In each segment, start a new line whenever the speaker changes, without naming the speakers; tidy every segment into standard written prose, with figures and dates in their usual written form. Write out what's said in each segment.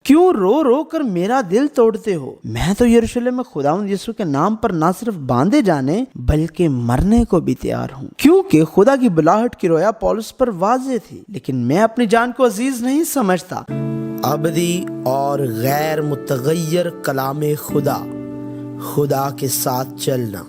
क्यों रो रो कर मेरा दिल तोड़ते हो? मैं तो यरूशलेम में खुदावंद यीशु के नाम पर ना सिर्फ बांधे जाने बल्कि मरने को भी तैयार हूँ, क्योंकि खुदा की बुलाहट की रोया पौलुस पर वाज़ेह थी, लेकिन मैं अपनी जान को अजीज नहीं समझता। अबदी और गैर मुतगय्यर कलामे खुदा के साथ चलना।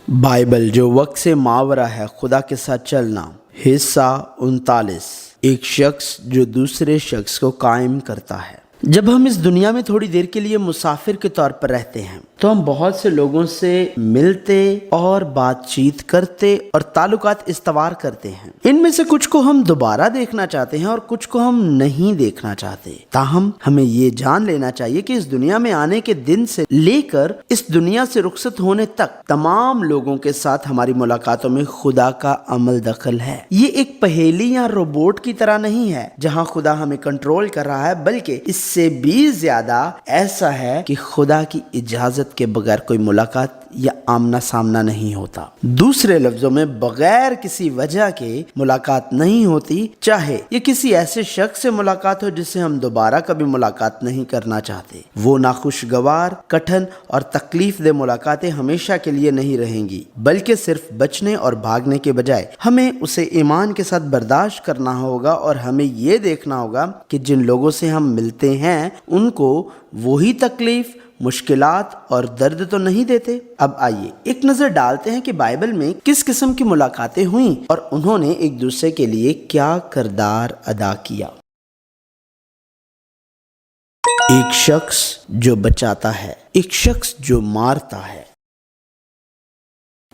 बाइबल जो वक्त से मावरा है, खुदा के साथ चलना। हिस्सा 39। एक शख्स जो दूसरे शख्स को कायम करता है। जब हम इस दुनिया में थोड़ी देर के लिए मुसाफिर के तौर पर रहते हैं तो हम बहुत से लोगों से मिलते और बातचीत करते और ताल्लुकात इस्तवार करते हैं। इनमें से कुछ को हम दोबारा देखना चाहते हैं और कुछ को हम नहीं देखना चाहते। ताहम हमें ये जान लेना चाहिए कि इस दुनिया में आने के दिन से लेकर इस दुनिया से रुखसत होने तक तमाम लोगों के साथ हमारी मुलाकातों में खुदा का अमल दखल है। ये एक पहेली या रोबोट की तरह नहीं है जहाँ खुदा हमें कंट्रोल कर रहा है, बल्कि इससे भी ज्यादा ऐसा है कि खुदा की इजाजत के बगैर कोई मुलाकात या आमना सामना नहीं होता। दूसरे लफ्जों में बगैर किसी वजह के मुलाकात नहीं होती, चाहे ये किसी ऐसे शख्स से मुलाकात हो जिससे हम दोबारा कभी मुलाकात नहीं करना चाहते। वो नाखुशगवार, कठिन और तकलीफ दे मुलाकातें हमेशा के लिए नहीं रहेंगी, बल्कि सिर्फ बचने और भागने के बजाय हमें उसे ईमान के साथ बर्दाश्त करना होगा और हमें ये देखना होगा कि जिन लोगों से हम मिलते हैं उनको वही तकलीफ, मुश्किलात और दर्द तो नहीं देते। अब आइए एक नजर डालते हैं कि बाइबल में किस किस्म की मुलाकातें हुई और उन्होंने एक दूसरे के लिए क्या किरदार अदा किया। एक शख्स जो बचाता है, एक शख्स जो मारता है।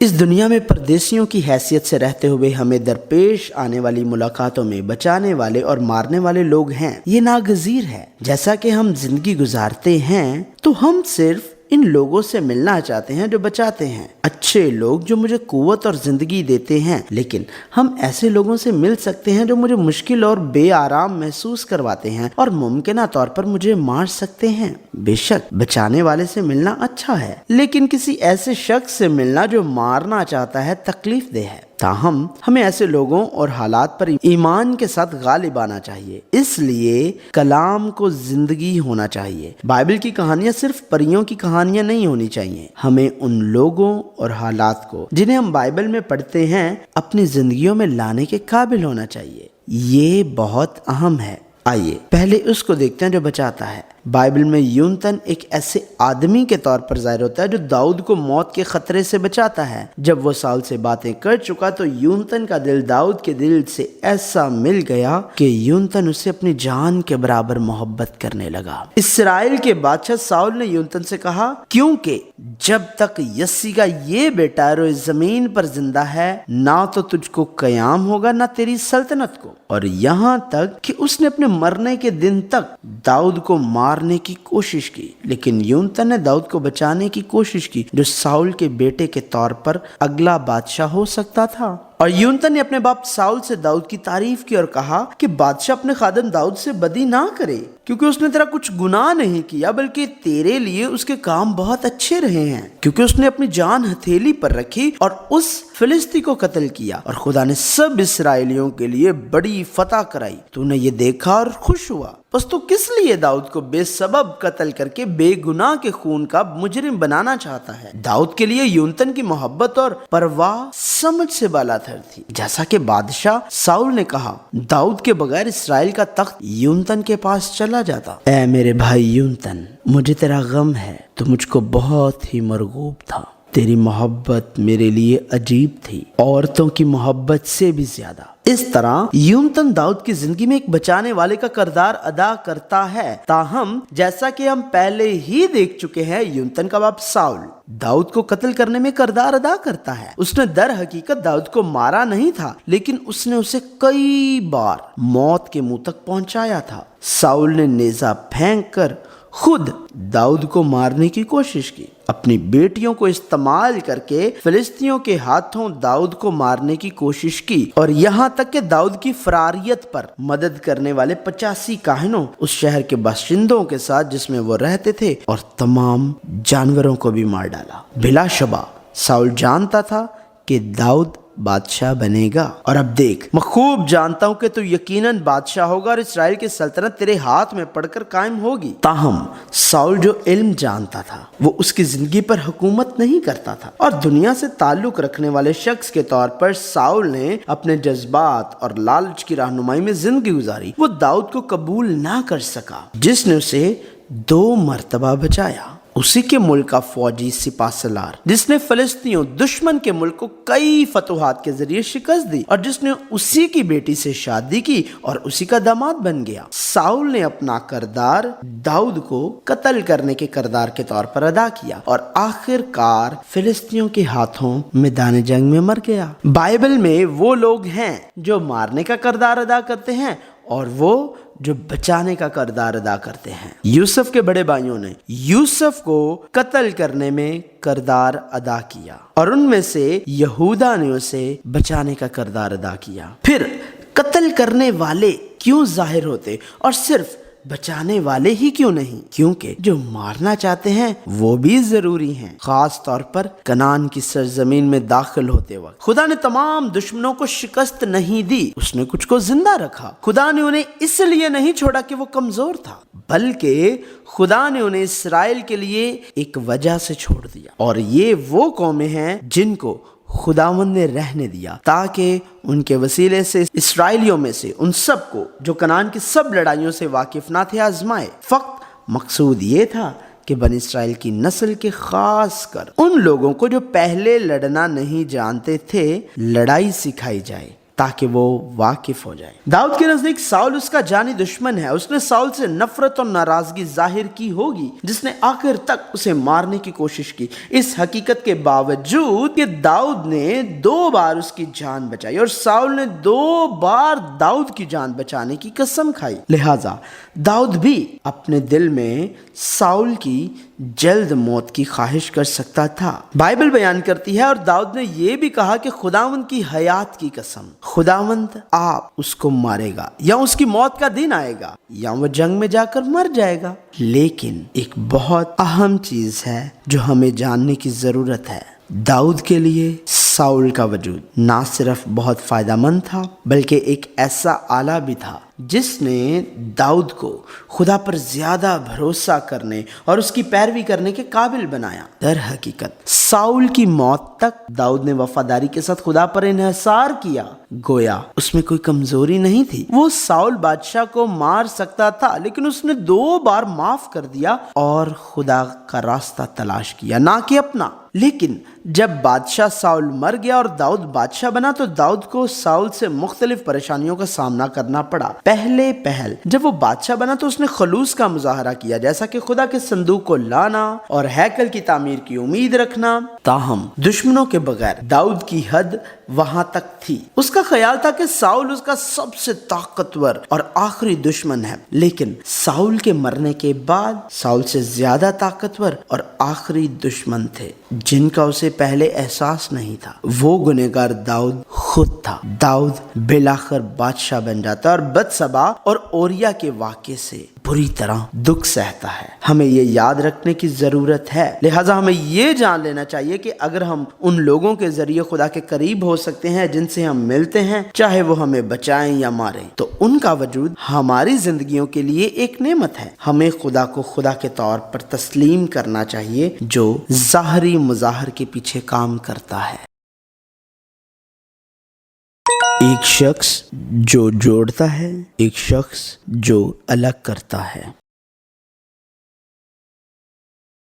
इस दुनिया में परदेशियों की हैसियत से रहते हुए हमें दरपेश आने वाली मुलाकातों में बचाने वाले और मारने वाले लोग हैं। ये नागजीर है। जैसा कि हम जिंदगी गुजारते हैं तो हम सिर्फ इन लोगों से मिलना चाहते हैं जो बचाते हैं, अच्छे लोग जो मुझे कुव्वत और जिंदगी देते हैं, लेकिन हम ऐसे लोगों से मिल सकते हैं जो मुझे मुश्किल और बेआराम महसूस करवाते हैं और मुमकिन तौर पर मुझे मार सकते हैं। बेशक बचाने वाले से मिलना अच्छा है, लेकिन किसी ऐसे शख्स से मिलना जो मारना चाहता है तकलीफ दे है। ताहम हमें ऐसे लोगों और हालात पर ईमान के साथ गालिब आना चाहिए। इसलिए कलाम को जिंदगी होना चाहिए। बाइबल की कहानियां सिर्फ परियों की कहानियां नहीं होनी चाहिए। हमें उन लोगों और हालात को जिन्हें हम बाइबल में पढ़ते हैं अपनी जिंदगियों में लाने के काबिल होना चाहिए। ये बहुत अहम है। आइए पहले उसको देखते हैं जो बचाता है। बाइबल में यूनतन एक ऐसे आदमी के तौर पर जाहिर होता है जो दाऊद को मौत के खतरे से बचाता है। जब वो साउल से बातें कर चुका तो यूनतन का दिल दाऊद के दिल से ऐसा मिल गया कि यूनतन उसे अपनी जान के बराबर मोहब्बत करने लगा। इस्राएल के बादशाह साउल ने यूनतन से कहा, क्योंकि जब तक यस्सी का ये बेटा रोए जमीन पर जिंदा है, ना तो तुझको कयाम होगा ना तेरी सल्तनत को। और यहाँ तक कि उसने अपने मरने के दिन तक दाऊद को मारने की कोशिश की, लेकिन यूनतन ने दाऊद को बचाने की कोशिश की जो साउल के बेटे के तौर पर अगला बादशाह हो सकता था। और यूनतन ने अपने बाप साउल से दाऊद की तारीफ की और कहा कि बादशाह अपने खादम दाऊद से बदी ना करे, क्योंकि उसने तेरा कुछ गुनाह नहीं किया, बल्कि तेरे लिए उसके काम बहुत अच्छे रहे हैं, क्योंकि उसने अपनी जान हथेली पर रखी और उस फिलिस्ती को कत्ल किया और खुदा ने सब इस्राएलियों के लिए बड़ी फतह कराई। तूने ये देखा और खुश हुआ। बस तो किस लिए दाऊद को बेसबब कत्ल करके बेगुनाह के खून का मुजरिम बनाना चाहता है? दाऊद के लिए यूनतन की मोहब्बत और परवाह समझ से बालातर थी। जैसा कि बादशाह साउल ने कहा, दाऊद के बगैर इस्राएल का तख्त यूनतन के पास चला जाता। ऐ मेरे भाई यूनतन, मुझे तेरा गम है। तू मुझको बहुत ही मरगूब था। तेरी मोहब्बत मेरे लिए अजीब थी, औरतों की मोहब्बत से भी ज्यादा। इस तरह यूनतन दाऊद की जिंदगी में एक बचाने वाले का किरदार अदा करता है। ताहम जैसा कि हम पहले ही देख चुके हैं, यूनतन का बाप साउल दाऊद को कत्ल करने में किरदार अदा करता है। उसने दर हकीकत दाऊद को मारा नहीं था, लेकिन उसने उसे कई बार मौत के मुंह तक पहुंचाया था। साउल ने नेजा फेंक कर खुद दाऊद को मारने की कोशिश की। अपनी बेटियों को इस्तेमाल करके फिलिस्तीनियों के हाथों दाऊद को मारने की कोशिश की और यहाँ तक कि दाऊद की फरारियत पर मदद करने वाले 85 काहिनों, उस शहर के बाशिंदों के साथ जिसमें वो रहते थे, और तमाम जानवरों को भी मार डाला। बिलाशबा साउल जानता था कि दाऊद بادشاہ بنے گا۔ اور اب دیکھ، میں خوب جانتا ہوں کہ تو یقیناً بادشاہ ہوگا اور اسرائیل کی سلطنت تیرے ہاتھ میں پڑھ کر قائم ہوگی۔ تاہم ساؤل جو علم جانتا تھا وہ اس کی زندگی پر حکومت نہیں کرتا تھا، اور دنیا سے تعلق رکھنے والے شخص کے طور پر ساؤل نے اپنے جذبات اور لالچ کی رہنمائی میں زندگی گزاری۔ وہ داؤد کو قبول نہ کر سکا جس نے اسے 2 مرتبہ بچایا، اسی کے ملک کا فوجی سپاہ سالار جس نے فلسطینیوں دشمن کے ملک کو کئی فتوحات کے ذریعے شکست دی، اور جس نے اسی کی بیٹی سے شادی کی اور اسی کا داماد بن گیا۔ ساؤل نے اپنا کردار داؤد کو قتل کرنے کے کردار کے طور پر ادا کیا اور آخر کار فلسطینیوں کے ہاتھوں میدان جنگ میں مر گیا۔ بائبل میں وہ لوگ ہیں جو مارنے کا کردار ادا کرتے ہیں اور وہ جو بچانے کا کردار ادا کرتے ہیں۔ یوسف کے بڑے بھائیوں نے یوسف کو قتل کرنے میں کردار ادا کیا، اور ان میں سے یہودا نے اسے بچانے کا کردار ادا کیا۔ پھر قتل کرنے والے کیوں ظاہر ہوتے اور صرف بچانے والے ہی کیوں نہیں؟ کیونکہ جو مارنا چاہتے ہیں وہ بھی ضروری ہیں، خاص طور پر کنعان کی سرزمین میں داخل ہوتے وقت۔ خدا نے تمام دشمنوں کو شکست نہیں دی، اس نے کچھ کو زندہ رکھا۔ خدا نے انہیں اس لیے نہیں چھوڑا کہ وہ کمزور تھا، بلکہ خدا نے انہیں اسرائیل کے لیے ایک وجہ سے چھوڑ دیا، اور یہ وہ قومیں ہیں جن کو خداوند نے رہنے دیا تاکہ ان کے وسیلے سے اسرائیلیوں میں سے ان سب کو جو کنعان کی سب لڑائیوں سے واقف نہ تھے آزمائے۔ فقط مقصود یہ تھا کہ بنی اسرائیل کی نسل کے خاص کر ان لوگوں کو جو پہلے لڑنا نہیں جانتے تھے لڑائی سکھائی جائے تاکہ وہ واقف ہو جائے۔ داؤد کے نزدیک ساؤل اس کا جانی دشمن ہے۔ اس نے ساؤل سے نفرت اور ناراضگی ظاہر کی ہوگی جس نے آخر تک اسے مارنے کی کوشش کی، اس حقیقت کے باوجود کہ داؤد نے 2 بار اس کی جان بچائی اور ساؤل نے 2 بار داؤد کی جان بچانے کی قسم کھائی۔ لہٰذا داؤد بھی اپنے دل میں ساؤل کی جلد موت کی خواہش کر سکتا تھا۔ بائبل بیان کرتی ہے، اور داؤد نے یہ بھی کہا کہ خداوند کی حیات کی قسم، خداوند آپ اس کو مارے گا، یا اس کی موت کا دن آئے گا، یا وہ جنگ میں جا کر مر جائے گا۔ لیکن ایک بہت اہم چیز ہے جو ہمیں جاننے کی ضرورت ہے۔ داؤد کے لیے ساؤل کا وجود نہ صرف بہت فائدہ مند تھا بلکہ ایک ایسا آلہ بھی تھا جس نے داؤد کو خدا پر زیادہ بھروسہ کرنے اور اس کی پیروی کرنے کے قابل بنایا۔ در حقیقت ساؤل کی موت تک داؤد نے وفاداری کے ساتھ خدا پر انحصار کیا، گویا اس میں کوئی کمزوری نہیں تھی۔ وہ ساؤل بادشاہ کو مار سکتا تھا لیکن اس نے 2 بار معاف کر دیا اور خدا کا راستہ تلاش کیا، نہ کہ اپنا۔ لیکن جب بادشاہ ساؤل مر گیا اور داؤد بادشاہ بنا تو داؤد کو ساؤل سے مختلف پریشانیوں کا سامنا کرنا پڑا۔ پہل جب وہ بادشاہ بنا تو اس نے خلوص کا مظاہرہ کیا، جیسا کہ خدا کے صندوق کو لانا اور ہیکل کی تعمیر کی امید رکھنا۔ تاہم دشمنوں کے بغیر داؤد کی حد وہاں تک تھی۔ اس کا خیال تھا کہ ساؤل اس کا سب سے طاقتور اور آخری دشمن ہے، لیکن ساؤل کے مرنے کے بعد ساؤل سے زیادہ طاقتور اور آخری دشمن تھے جن کا اسے پہلے احساس نہیں تھا۔ وہ گنہگار داؤد خود تھا۔ داؤد بالآخر بادشاہ بن جاتا اور بتسبا اور اوریا کے واقعے سے بری طرح دکھ سہتا ہے۔ ہمیں یہ یاد رکھنے کی ضرورت ہے، لہٰذا ہمیں یہ جان لینا چاہیے کہ اگر ہم ان لوگوں کے ذریعے خدا کے قریب ہو سکتے ہیں جن سے ہم ملتے ہیں، چاہے وہ ہمیں بچائیں یا ماریں، تو ان کا وجود ہماری زندگیوں کے لیے ایک نعمت ہے۔ ہمیں خدا کو خدا کے طور پر تسلیم کرنا چاہیے جو ظاہری مظاہر کے پیچھے کام کرتا ہے۔ ایک شخص جو جوڑتا ہے، ایک شخص جو الگ کرتا ہے۔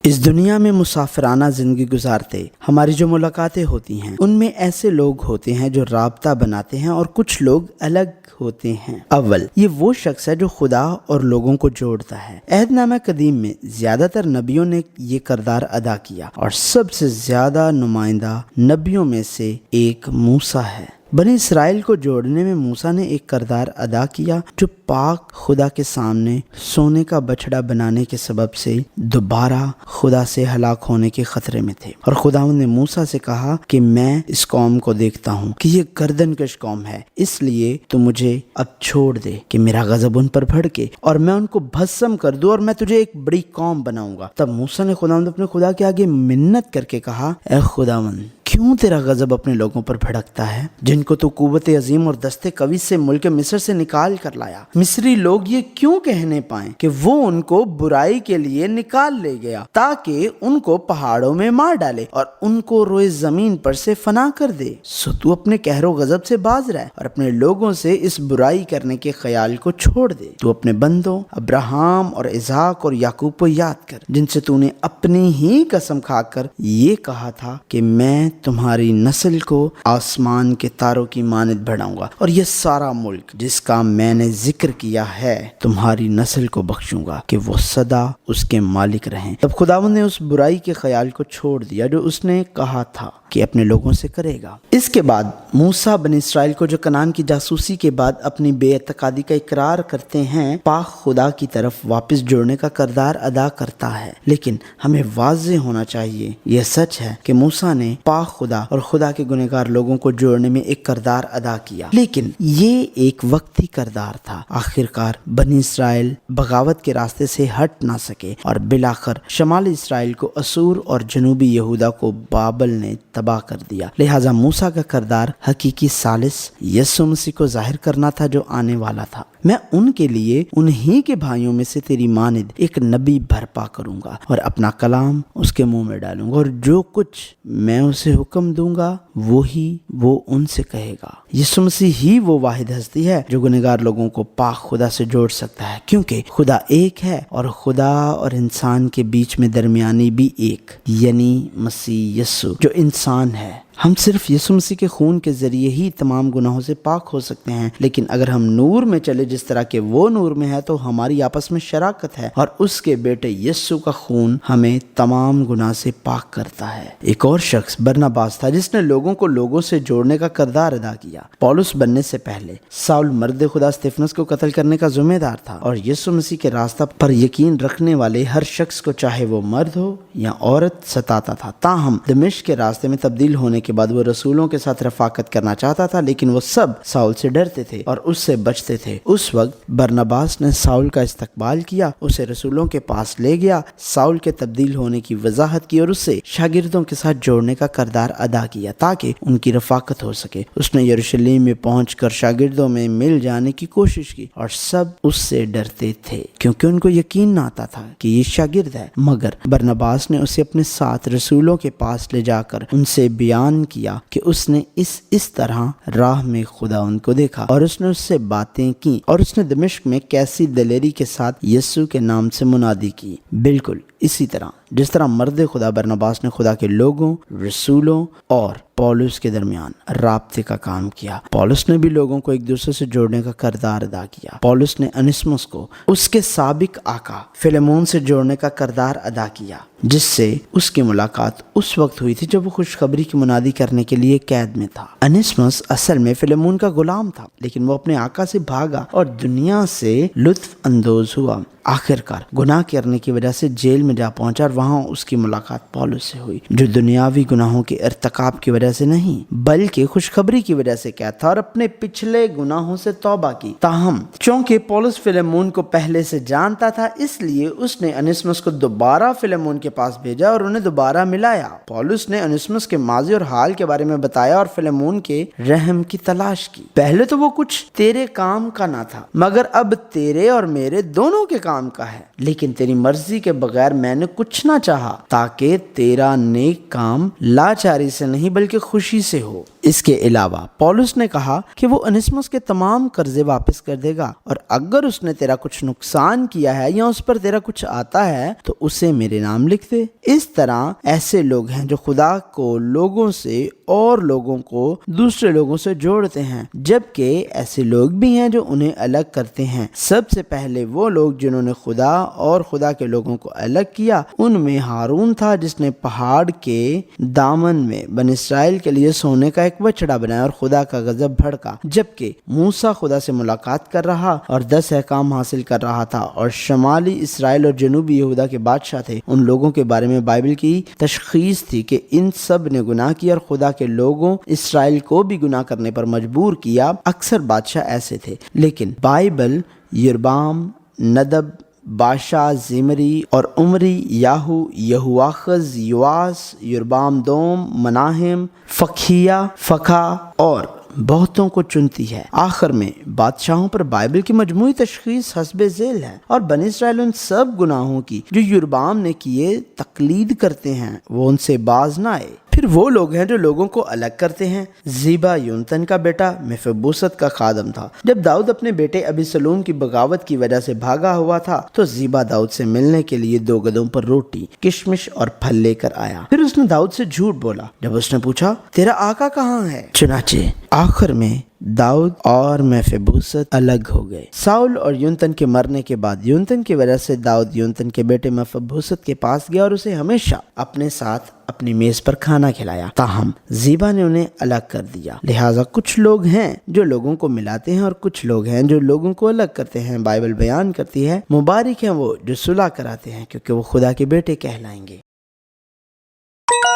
اس دنیا میں مسافرانہ زندگی گزارتے ہماری جو ملاقاتیں ہوتی ہیں ان میں ایسے لوگ ہوتے ہیں جو رابطہ بناتے ہیں اور کچھ لوگ الگ ہوتے ہیں۔ اول یہ وہ شخص ہے جو خدا اور لوگوں کو جوڑتا ہے۔ عہد نامہ قدیم میں زیادہ تر نبیوں نے یہ کردار ادا کیا اور سب سے زیادہ نمائندہ نبیوں میں سے ایک موسیٰ ہے۔ بنی اسرائیل کو جوڑنے میں موسیٰ نے ایک کردار ادا کیا جو پاک خدا کے سامنے سونے کا بچڑا بنانے کے سبب سے دوبارہ خدا سے ہلاک ہونے کے خطرے میں تھے، اور خداوند نے موسیٰ سے کہا کہ میں اس قوم کو دیکھتا ہوں کہ یہ گردن کش قوم ہے، اس لیے تو مجھے اب چھوڑ دے کہ میرا غضب ان پر بھڑکے اور میں ان کو بھسم کر دوں اور میں تجھے ایک بڑی قوم بناؤں گا۔ تب موسیٰ نے خداوند اپنے خدا کے آگے منت کر کے کہا، اے خداوند کیوں تیرا غضب اپنے لوگوں پر بھڑکتا ہے جن کو تو قوت عظیم اور دست قوی سے ملک مصر سے نکال کر لایا؟ مصری لوگ یہ کیوں کہنے پائیں کہ وہ ان کو برائی کے لیے نکال لے گیا تاکہ ان کو پہاڑوں میں مار ڈالے اور ان کو روئے زمین پر سے فنا کر دے؟ سو تو اپنے قہر و غضب سے باز رہ اور اپنے لوگوں سے اس برائی کرنے کے خیال کو چھوڑ دے۔ تو اپنے بندوں ابراہم اور اسحاق اور یعقوب کو یاد کر جن سے تو نے اپنی ہی قسم کھا کر یہ کہا تھا کہ میں تمہاری نسل کو آسمان کے تاروں کی مانند بڑھاؤں گا اور یہ سارا ملک جس کا میں نے ذکر کیا ہے تمہاری نسل کو بخشوں گا کہ وہ سدا اس کے مالک رہیں۔ تب خداوند نے اس برائی کے خیال کو چھوڑ دیا جو اس نے کہا تھا کہ اپنے لوگوں سے کرے گا۔ اس کے بعد موسیٰ بنی اسرائیل کو جو کنعان کی جاسوسی کے بعد اپنی بے اعتقادی کا اقرار کرتے ہیں پاک خدا کی طرف واپس جوڑنے کا کردار ادا کرتا ہے، لیکن ہمیں واضح ہونا چاہیے یہ سچ ہے کہ موسیٰ نے پاک خدا اور خدا کے گنہگار لوگوں کو جوڑنے میں ایک کردار ادا کیا، لیکن یہ ایک وقتی کردار تھا۔ آخرکار بنی اسرائیل بغاوت کے راستے سے ہٹ نہ سکے اور بالآخر شمالی اسرائیل کو اسور اور جنوبی یہودا کو بابل نے تباہ کر دیا۔ لہٰذا موسیٰ کا کردار حقیقی ثالث یسوع مسیح کو ظاہر کرنا تھا جو آنے والا تھا۔ میں ان کے لیے انہی کے بھائیوں میں سے تیری مانند ایک نبی برپا کروں گا اور اپنا کلام اس کے منہ میں ڈالوں گا، اور جو کچھ میں اسے حکم دوں گا وہی وہ ان سے کہے گا۔ یسوع مسیح ہی وہ واحد ہستی ہے جو گنہگار لوگوں کو پاک خدا سے جوڑ سکتا ہے، کیونکہ خدا ایک ہے اور خدا اور انسان کے بیچ میں درمیانی بھی ایک، یعنی مسیح یسوع جو انسان ہے۔ ہم صرف یسوع مسیح کے خون کے ذریعے ہی تمام گناہوں سے پاک ہو سکتے ہیں، لیکن اگر ہم نور میں چلے جس طرح کہ وہ نور میں ہے تو ہماری آپس میں شراکت ہے اور اس کے بیٹے یسوع کا خون ہمیں تمام گناہ سے پاک کرتا ہے۔ ایک اور شخص برناباس تھا جس نے لوگوں کو لوگوں سے جوڑنے کا کردار ادا کیا۔ پولس بننے سے پہلے ساؤل مرد خدا استفنس کو قتل کرنے کا ذمہ دار تھا اور یسوع مسیح کے راستہ پر یقین رکھنے والے ہر شخص کو چاہے وہ مرد ہو یا عورت ستاتا تھا۔ تاہم دمشق کے راستے میں تبدیل ہونے کے بعد وہ رسولوں کے ساتھ رفاقت کرنا چاہتا تھا، لیکن وہ سب ساؤل سے ڈرتے تھے اور اس سے بچتے تھے۔ اس وقت برناباس نے ساؤل کا استقبال کیا، اسے رسولوں کے پاس لے گیا، ساؤل کے تبدیل ہونے کی وضاحت کی اور اسے شاگردوں کے ساتھ جوڑنے کا کردار ادا کیا تاکہ ان کی رفاقت ہو سکے۔ اس نے یروشلم میں پہنچ کر شاگردوں میں مل جانے کی کوشش کی اور سب اس سے ڈرتے تھے کیونکہ ان کو یقین نہ آتا تھا کہ یہ شاگرد ہے، مگر برناباس نے اسے اپنے ساتھ رسولوں کے پاس لے جا کر ان سے بیان کیا کہ اس نے اس طرح راہ میں خدا ان کو دیکھا اور اس نے اس سے باتیں کی، اور اس نے دمشق میں کیسی دلیری کے ساتھ یسوع کے نام سے منادی کی۔ بالکل اسی طرح جس طرح مرد خدا برناباس نے خدا کے لوگوں، رسولوں اور پولس کے درمیان رابطے کا کام کیا، پولس نے بھی لوگوں کو ایک دوسرے سے جوڑنے کا کردار ادا کیا۔ پولس نے انسمس کو اس کے سابق آقا فلیمون سے جوڑنے کا کردار ادا کیا، جس سے اس کی ملاقات اس وقت ہوئی تھی جب وہ خوشخبری کی منادی کرنے کے لیے قید میں تھا۔ انسمس اصل میں فلیمون کا غلام تھا، لیکن وہ اپنے آقا سے بھاگا اور دنیا سے لطف اندوز ہوا۔ آخرکار گناہ کرنے کی وجہ سے جیل میں جا پہنچا اور وہاں اس کی ملاقات پولس سے ہوئی، جو دنیاوی گناہوں کے ارتکاب کی وجہ سے نہیں بلکہ خوشخبری کی وجہ سے قید تھا اور اپنے پچھلے گناہوں سے توبہ کی۔ تاہم چونکہ پولس فلیمون کو پہلے سے جانتا تھا، اس لیے اس نے انسمس کو دوبارہ فلیمون کے پاس بھیجا اور انہیں دوبارہ ملایا۔ پولس نے انسمس کے ماضی اور حال کے بارے میں بتایا اور فلیمون کے رحم کی تلاش کی۔ پہلے تو وہ کچھ تیرے کام کا نہ تھا، مگر اب تیرے اور میرے دونوں کے کام کا ہے، لیکن تیری مرضی کے بغیر میں نے کچھ نہ چاہا تاکہ تیرا نیک کام لاچاری سے نہیں بلکہ خوشی سے ہو۔ اس کے علاوہ پولس نے کہا کہ وہ انسمس کے تمام قرضے واپس کر دے گا، اور اگر اس نے تیرا کچھ نقصان کیا ہے یا اس پر تیرا کچھ آتا ہے تو اسے میرے نام لکھ دے۔ اس طرح ایسے لوگ ہیں جو خدا کو لوگوں سے اور لوگوں کو دوسرے لوگوں سے جوڑتے ہیں، جبکہ ایسے لوگ بھی ہیں جو انہیں الگ کرتے ہیں۔ سب سے پہلے وہ لوگ جنہوں نے خدا اور خدا کے لوگوں کو الگ کیا، ان میں ہارون تھا جس نے پہاڑ کے دامن میں بنی اسرائیل کے لیے سونے کا ایک بچڑا بنایا اور خدا کا غضب بھڑکا، جبکہ موسیٰ خدا سے ملاقات کر رہا اور 10 احکام حاصل کر رہا تھا اور شمالی اسرائیل اور جنوبی یہودا کے بادشاہ تھے۔ ان لوگوں کے بارے میں بائبل کی تشخیص تھی کہ ان سب نے گناہ کیا اور خدا کے لوگوں اسرائیل کو بھی گناہ کرنے پر مجبور کیا۔ اکثر بادشاہ ایسے تھے، لیکن بائبل یربام، ندب، बाशा, जिमरी और उमरी, याहू, यहुआखज, युआस, युरबाम दोम, मनाहिम, फखिया, फखा और बहुतों को चुनती है। आखिर में बादशाहों पर बाइबल की मजमूई तशखीस हस्बे झेल है और बनी इसराइल उन सब गुनाहों की जो युरबाम ने किए तकलीद करते हैं, वो उनसे बाज ना आए। फिर वो लोग हैं जो लोगों को अलग करते हैं। ज़ीबा योनतन का बेटा मेफिबोशत का खादम था। जब दाऊद अपने बेटे अबीसलोम की बगावत की वजह से भागा हुआ था तो ज़ीबा दाऊद से मिलने के लिए 2 गधों पर रोटी, किशमिश और फल लेकर आया। फिर उसने दाऊद से झूठ बोला जब उसने पूछा तेरा आका कहाँ है। चुनाचे आखिर में दाऊद और मेफिबोशत अलग हो गए। साउल और यूनतन के मरने के बाद यूनतन की वजह से दाऊद यूनतन के बेटे मेफिबोशत के पास गया और उसे हमेशा अपने साथ अपनी मेज पर खाना खिलाया। ताहम ज़ीबा ने उन्हें अलग कर दिया। लिहाजा कुछ लोग हैं जो लोगों को मिलाते हैं और कुछ लोग हैं जो लोगों को अलग करते हैं। बाइबल बयान करती है मुबारक हैं वो जो सुलह कराते हैं क्योंकि वो खुदा के बेटे कहलाएंगे।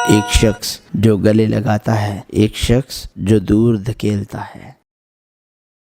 एक शख्स जो गले लगाता है, एक शख्स जो दूर धकेलता है।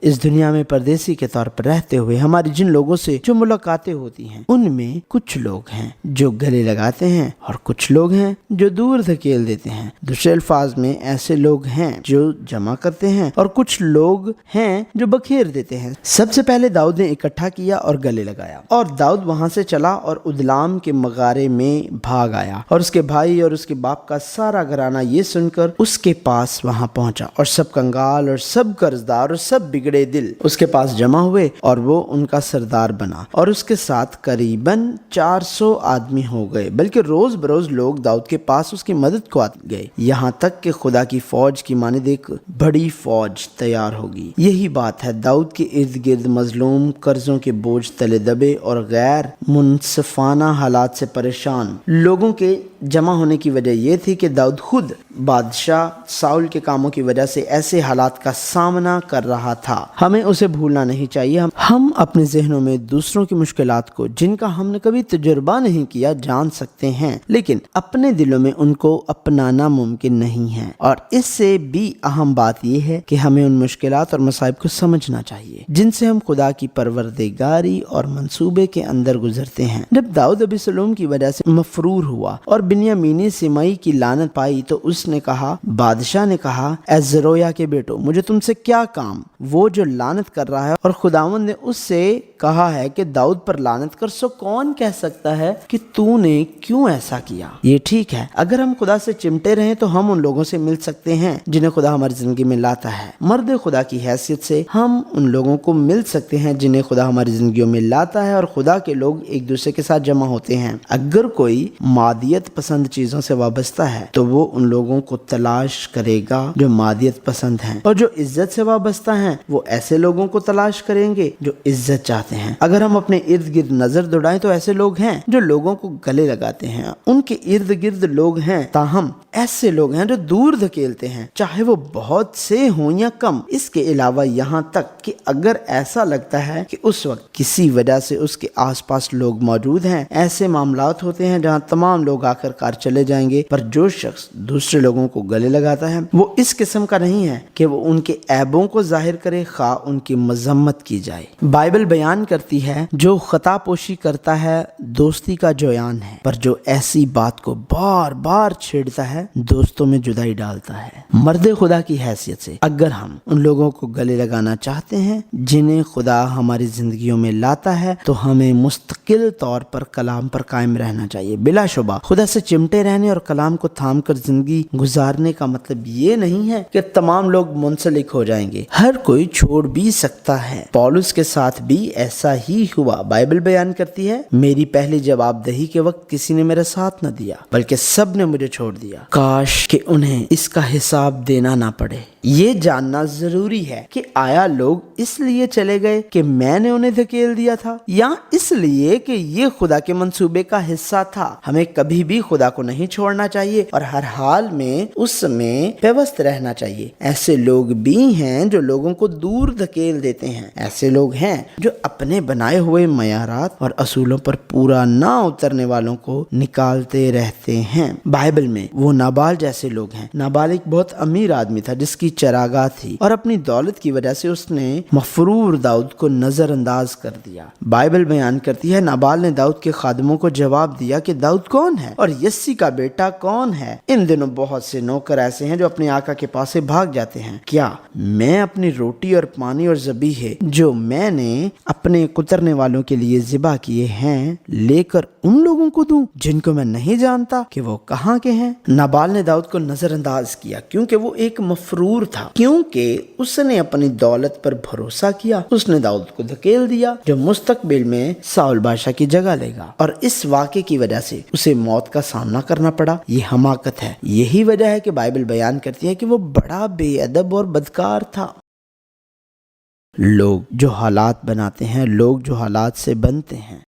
इस दुनिया में परदेसी के तौर पर रहते हुए हमारी जिन लोगों से जो मुलाकातें होती हैं उनमें कुछ लोग हैं जो गले लगाते हैं और कुछ लोग हैं जो दूर धकेल देते हैं। दूसरे अल्फाज में ऐसे लोग हैं जो जमा करते हैं और कुछ लोग हैं जो बखेर देते हैं। सबसे पहले दाऊद ने इकट्ठा किया और गले लगाया और दाऊद वहां से चला और उदलाम के मगारे में भाग आया और उसके भाई और उसके बाप का सारा घराना ये सुनकर उसके पास वहां पहुंचा और सब कंगाल और सब कर्जदार और सब बिगड़े दिल उसके पास जमा हुए और वो उनका सरदार बना और उसके साथ करीबन 400 आदमी हो गए। बल्कि रोज बरोज लोग दाऊद के पास उसकी मदद को आते गए, यहाँ तक कि खुदा की फौज की मानिद एक बड़ी फौज तैयार होगी। यही बात है, दाऊद के इर्द गिर्द मजलूम, कर्जों के बोझ तले दबे और गैर मुनसफाना हालात से परेशान लोगों के जमा होने की वजह यह थी कि दाऊद खुद बादशाह साउल के कामों की वजह से ऐसे हालात का सामना कर रहा था। हमें उसे भूलना नहीं चाहिए। हम अपने जहनों में दूसरों की मुश्किलात को जिनका हमने कभी तजुर्बा नहीं किया जान सकते हैं, लेकिन अपने दिलों में उनको अपनाना मुमकिन नहीं है। और इससे भी अहम बात यह है कि हमें उन मुश्किलात और मसाइब को समझना चाहिए जिनसे हम खुदा की परवरदिगारी और मंसूबे के अंदर गुजरते हैं। जब दाऊद अबीसलोम की वजह से मफरूर हुआ और बिन्यामीनी सिमई की लानत पाई तो उसने कहा, बादशाह ने कहा, ए ज़रोया के बेटो, मुझे तुमसे क्या काम। वो जो लानत कर रहा है और खुदावंद ने उससे कहा है कि दाऊद पर लानत कर, सो कौन कह सकता है कि तूने क्यों ऐसा किया। ये ठीक है, अगर हम खुदा से चिमटे रहें तो हम उन लोगों से मिल सकते हैं जिन्हें खुदा हमारी जिंदगी में लाता है। मर्द खुदा की हैसियत से हम उन लोगों को मिल सकते हैं जिन्हें खुदा हमारी जिंदगियों में लाता है और खुदा के लोग एक दूसरे के साथ जमा होते हैं। अगर कोई मादियत पसंद चीजों से वाबस्ता है तो वो उन लोगों को तलाश करेगा जो मादियत पसंद हैं, और जो इज्जत से वाबस्ता हैं वो ऐसे लोगों को तलाश करेंगे जो इज्जत चाहते हैं। अगर हम अपने इर्द गिर्द नजर दौड़ाएं तो ऐसे लोग हैं जो लोगों को गले लगाते हैं। उनके इर्द गिर्द लोग हैं, ताहम ऐसे लोग हैं जो दूर धकेलते हैं, चाहे वो बहुत से हों या कम। इसके अलावा यहाँ तक कि अगर ऐसा लगता है कि उस वक्त किसी वजह से उसके आसपास लोग मौजूद हैं, ऐसे मामलात होते हैं जहाँ तमाम लोग आखिरकार चले जाएंगे, पर जो शख्स दूसरे लोगों को गले लगाता है वो इस किस्म का नहीं है कि वो उनके ऐबों को जाहिर करे, खा उनकी मजम्मत की जाए। बाइबल बयान करती है, जो खता पोशी करता है दोस्ती का जोयान है, पर जो ऐसी बात को बार बार छेड़ता है दोस्तों में जुदाई डालता है। मर्द खुदा की हैसियत से अगर हम उन लोगों को गले लगाना चाहते हैं जिन्हें खुदा हमारी जिंदगियों में लाता है तो हमें मुस्तकिल तौर पर कलाम पर कायम रहना चाहिए। बिलाशुबा खुदा से चिमटे रहने और कलाम को थाम कर जिंदगी गुजारने का मतलब ये नहीं है कि तमाम लोग मुंसलिक हो जाएंगे। हर कोई छोड़ भी सकता है। पौलुस के साथ भी ऐसा ही हुआ। बाइबल बयान करती है, मेरी पहली जवाबदही के वक्त किसी ने मेरा साथ न दिया बल्कि सब ने मुझे छोड़ दिया। काश कि उन्हें इसका हिसाब देना ना पड़े। ये जानना जरूरी है कि आया लोग इसलिए चले गए कि मैंने उन्हें धकेल दिया था या इसलिए कि ये खुदा के मंसूबे का हिस्सा था। हमें कभी भी खुदा को नहीं छोड़ना चाहिए और हर हाल में उसमें व्यवस्थ रहना चाहिए। ऐसे लोग भी हैं जो लोगों को दूर धकेल देते हैं। ऐसे लोग हैं जो अपने बनाए हुए मयारात और असूलों पर पूरा ना उतरने वालों को निकालते रहते हैं। बाइबल में वो नाबाल जैसे लोग हैं। नाबाल एक बहुत अमीर आदमी था जिसकी चरागाह थी और अपनी दौलत की वजह से उसने मफरूर दाऊद को नजरअंदाज कर दिया। बाइबल बयान करती है नाबाल ने दाऊद के खादमों को जवाब दिया कि दाऊद कौन है और यस्सी का बेटा कौन है। इन दिनों बहुत से नौकर ऐसे हैं जो अपने आका के पास से भाग जाते हैं। क्या मैं अपनी रोटी और पानी और ज़बीहे जो मैंने अपने कुतरने वालों के लिए ज़िबा किए हैं लेकर उन लोगों को दूं जिनको मैं नहीं जानता कि वो कहाँ के हैं। नाबाल ने दाऊद को नजरअंदाज किया क्योंकि वो एक मफरूर था, क्योंकि उसने अपनी दौलत पर भरोसा किया। उसने दाऊद को धकेल दिया जो मुस्तकबिल में साउल बादशाह की जगह लेगा, और इस वाक़े की वजह से उसे मौत का सामना करना पड़ा। ये हमाकत है। यही वजह है कि बाइबल बयान करती है कि वो बड़ा बेअदब और बदकार था। लोग जो हालात बनाते हैं, लोग जो हालात से बनते हैं।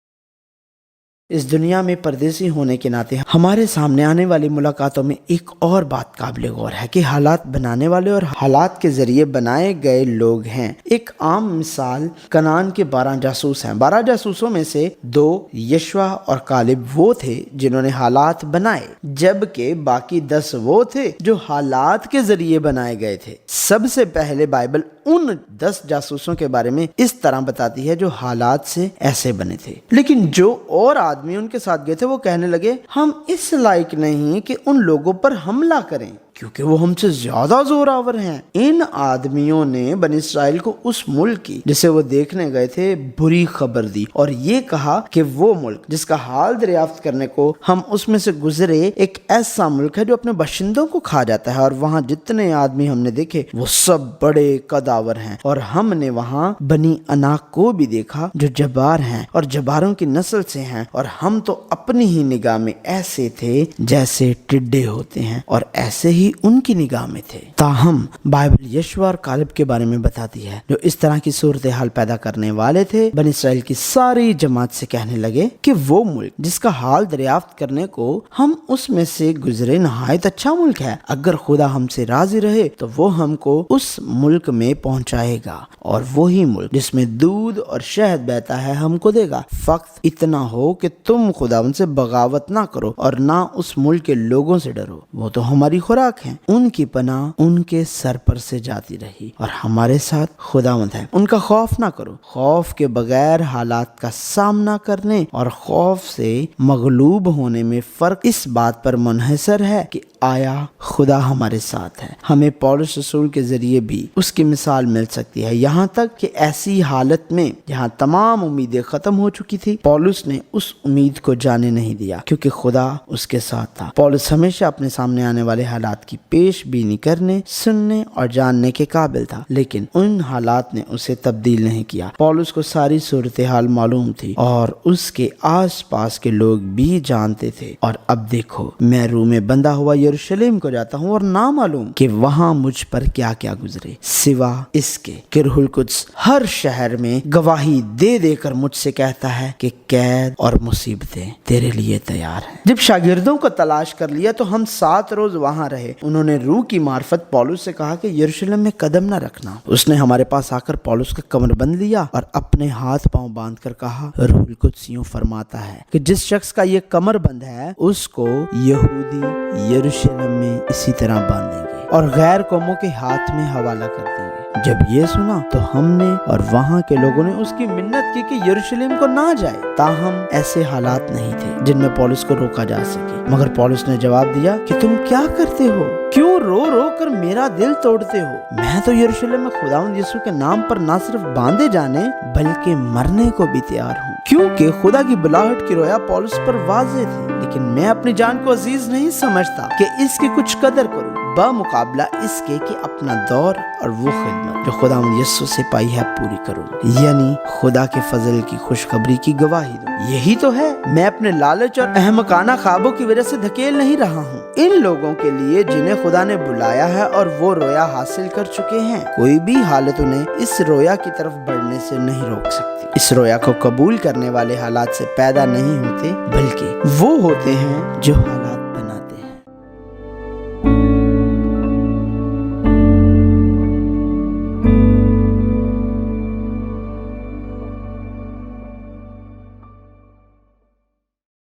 इस दुनिया में परदेसी होने के नाते हमारे सामने आने वाली मुलाकातों में एक और बात काबिल गौर है कि हालात बनाने वाले और हालात के जरिए बनाए गए लोग हैं। एक आम मिसाल कनान के 12 जासूस हैं। 12 जासूसों में से 2 यशवा और कालिब वो थे जिन्होंने हालात बनाए, जबकि बाकी 10 वो थे जो हालात के जरिए बनाए गए थे। सबसे पहले बाइबल उन 10 जासूसों के बारे में इस तरह बताती है जो हालात से ऐसे बने थे, लेकिन जो और आदमी उनके साथ गए थे वो कहने लगे हम इस लायक नहीं कि उन लोगों पर हमला करें क्योंकि वो हमसे ज्यादा जोरावर हैं। इन आदमियों ने बनी इस्राएल को उस मुल्क की जिसे वो देखने गए थे बुरी खबर दी और ये कहा कि वो मुल्क जिसका हाल दरियाफ्त करने को हम उसमें से गुजरे एक ऐसा मुल्क है जो अपने बाशिंदों को खा जाता है, और वहाँ जितने आदमी हमने देखे वो सब बड़े कदावर हैं, और हमने वहाँ बनी अनाक को भी देखा जो जबार हैं और जबारों की नस्ल से हैं, और हम तो अपनी ही निगाह में ऐसे थे जैसे टिड्डे होते हैं और ऐसे ही उनकी निगाह में थे। ताहम बाइबल यशवा और कालिब के बारे में बताती है जो इस तरह की सूरत हाल पैदा करने वाले थे। बनी इस्राएल की सारी जमात से कहने लगे कि वो मुल्क जिसका हाल दरियाफ्त करने को हम उसमें से गुजरे नहायत अच्छा मुल्क है। अगर खुदा हमसे राजी रहे तो वो हमको उस मुल्क में पहुंचाएगा और वही मुल्क जिसमें दूध और शहद बहता है हमको देगा। फक्त इतना हो कि तुम खुदा उनसे बगावत ना करो और ना उस मुल्क के लोगों से डरो, वो तो हमारी खुराक हैं। उनकी पनाह उनके सर पर से जाती रही और हमारे साथ खुदावंद है। उनका खौफ ना करो। खौफ के बगैर हालात का सामना करने और खौफ से मगलूब होने में फर्क इस बात पर मुनहसर है कि आया खुदा हमारे साथ है। हमें पौलुस रसूल के जरिए भी उसकी मिसाल मिल सकती है, यहाँ तक कि ऐसी हालत में जहाँ तमाम उम्मीदें खत्म हो चुकी थी, पौलुस ने उस उम्मीद को जाने नहीं दिया क्योंकि खुदा उसके साथ था। पौलुस हमेशा अपने सामने आने वाले हालात की पेशबीनी करने, सुनने और जानने के काबिल था, लेकिन उन हालात ने उसे तब्दील नहीं किया। पौलुस को सारी सूरत हाल मालूम थी और उसके आस पास के लोग भी जानते थे। और अब देखो, मैं रूह में बंधा हुआ यरूशलेम को जाता हूँ और ना मालूम कि वहाँ मुझ पर क्या क्या गुजरे, सिवा इसके कि रूहुल कुद्स हर शहर में गवाही दे देकर मुझसे कहता है कि कैद और मुसीबतें तेरे लिए तैयार हैं। जब शागिर्दों को तलाश कर लिया तो हम 7 रोज वहाँ रहे। उन्होंने रूह की मार्फत पौलुस से कहा कि यरूशलेम में कदम न रखना। उसने हमारे पास आकर पौलुस का कमर बंद लिया और अपने हाथ पांव बांध कर कहा, रूहुल कुद्स यूं फरमाता है कि जिस शख्स का ये कमर बंद है उसको यहूदी यरूशलेम में इसी तरह बांधेंगे और गैर कौमों के हाथ में हवाला कर देंगे। जब ये सुना तो हमने और वहाँ के लोगों ने उसकी मिन्नत की कि यरूशलेम को ना जाए। ताहम ऐसे हालात नहीं थे जिनमें पौलुस को रोका जा सके, मगर पौलुस ने जवाब दिया कि तुम क्या करते हो? क्यों रो रो कर मेरा दिल तोड़ते हो? मैं तो यरूशलेम में खुदावंद यीशु के नाम पर न सिर्फ बांधे जाने बल्कि मरने को भी तैयार हूँ, क्योंकि खुदा की बुलाहट की रोया पौलुस पर वाज़ेह थी। लेकिन मैं अपनी जान को अजीज नहीं समझता कि इसकी कुछ कदर करूं, बमुकाबला इसके कि अपना दौर और वो खिदमत जो खुदावंद यीशु से पाई है पूरी करूं, यानी खुदा के फजल की खुशखबरी की गवाही दूं। यही तो है, मैं अपने लालच और अहमकाना ख्वाबों की वजह से धकेल नहीं रहा हूँ। इन लोगों के लिए जिन्हें खुदा ने बुलाया है और वो रोया हासिल कर चुके हैं, कोई भी हालत उन्हें इस रोया की तरफ बढ़ने से नहीं रोक सकती। इस रोया को कबूल करने वाले हालात से पैदा नहीं होते, बल्कि वो होते हैं जो हालात